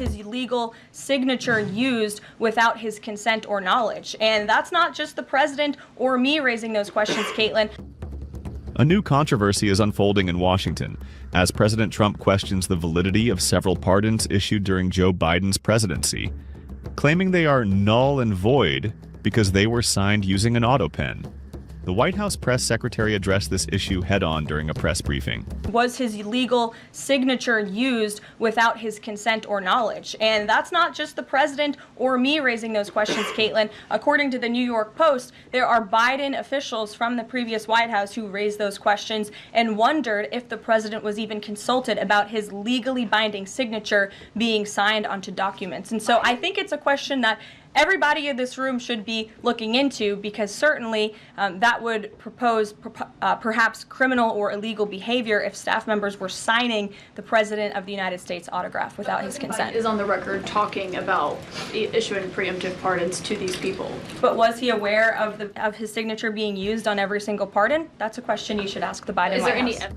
his legal signature used without his consent or knowledge? And that's not just the president or me raising those questions, Caitlin. A new controversy is unfolding in Washington as President Trump questions the validity of several pardons issued during Joe Biden's presidency, claiming they are null and void because they were signed using an Autopen. The White House press secretary addressed this issue head-on during a press briefing. Was his legal signature used without his consent or knowledge? And that's not just the president or me raising those questions, Caitlin. According to the New York Post, there are Biden officials from the previous White House who raised those questions and wondered if the president was even consulted about his legally binding signature being signed onto documents. And so I think it's a question that everybody in this room should be looking into, because certainly that would propose perhaps criminal or illegal behavior if staff members were signing the President of the United States autograph without his consent. Biden is on the record talking about issuing preemptive pardons to these people. But was he aware of his signature being used on every single pardon? That's a question you should ask the Biden White House.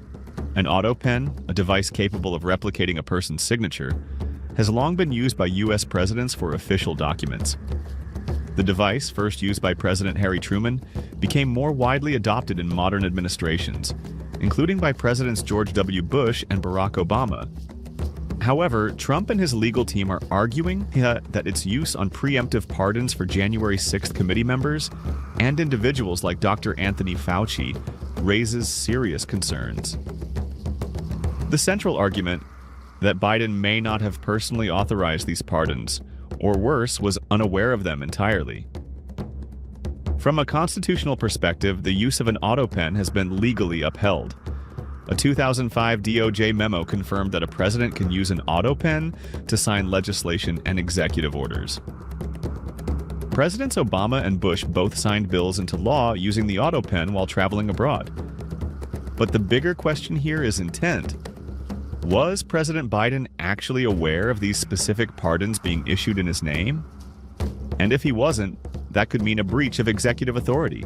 An Autopen, a device capable of replicating a person's signature, has long been used by U.S. presidents for official documents. The device, first used by President Harry Truman, became more widely adopted in modern administrations, including by Presidents George W. Bush and Barack Obama. However, Trump and his legal team are arguing that its use on preemptive pardons for January 6th committee members and individuals like Dr. Anthony Fauci raises serious concerns. The central argument that Biden may not have personally authorized these pardons, or worse, was unaware of them entirely. From a constitutional perspective, the use of an Autopen has been legally upheld. A 2005 DOJ memo confirmed that a president can use an Autopen to sign legislation and executive orders. Presidents Obama and Bush both signed bills into law using the Autopen while traveling abroad. But the bigger question here is intent. Was President Biden actually aware of these specific pardons being issued in his name? And if he wasn't, that could mean a breach of executive authority.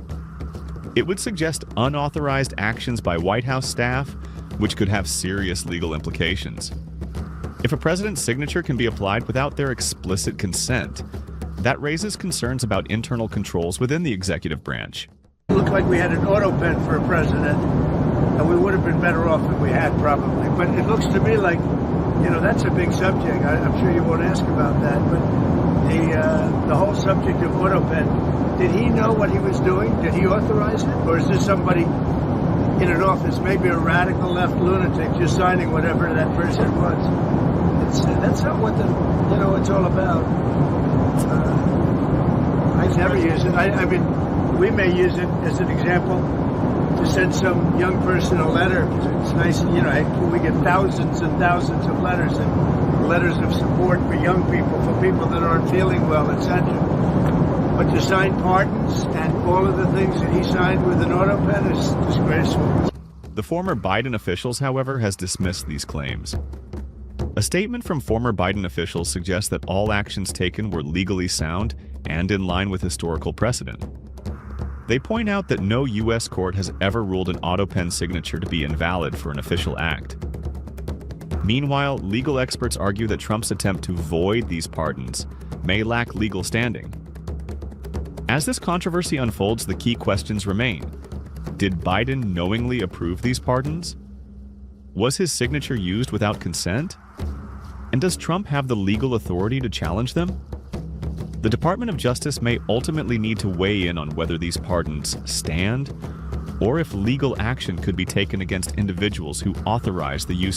It would suggest unauthorized actions by White House staff, which could have serious legal implications. If a president's signature can be applied without their explicit consent, that raises concerns about internal controls within the executive branch. It looked like we had an Autopen for a president, and we would have been better off if we had, probably. But it looks to me like, that's a big subject. I'm sure you won't ask about that, but the whole subject of Autopen, did he know what he was doing? Did he authorize it? Or is this somebody in an office, maybe a radical left lunatic, just signing whatever that person wants? That's not what it's all about. I never use it. I mean, we may use it as an example to send some young person a letter. It's nice, we get thousands and thousands of letters and letters of support for young people, for people that aren't feeling well, etc. But to sign pardons and all of the things that he signed with an Autopen is disgraceful. The former Biden officials, however, has dismissed these claims. A statement from former Biden officials suggests that all actions taken were legally sound and in line with historical precedent. They point out that no U.S. court has ever ruled an Autopen signature to be invalid for an official act. Meanwhile, legal experts argue that Trump's attempt to void these pardons may lack legal standing. As this controversy unfolds, the key questions remain. Did Biden knowingly approve these pardons? Was his signature used without consent? And does Trump have the legal authority to challenge them? The Department of Justice may ultimately need to weigh in on whether these pardons stand, or if legal action could be taken against individuals who authorize the use of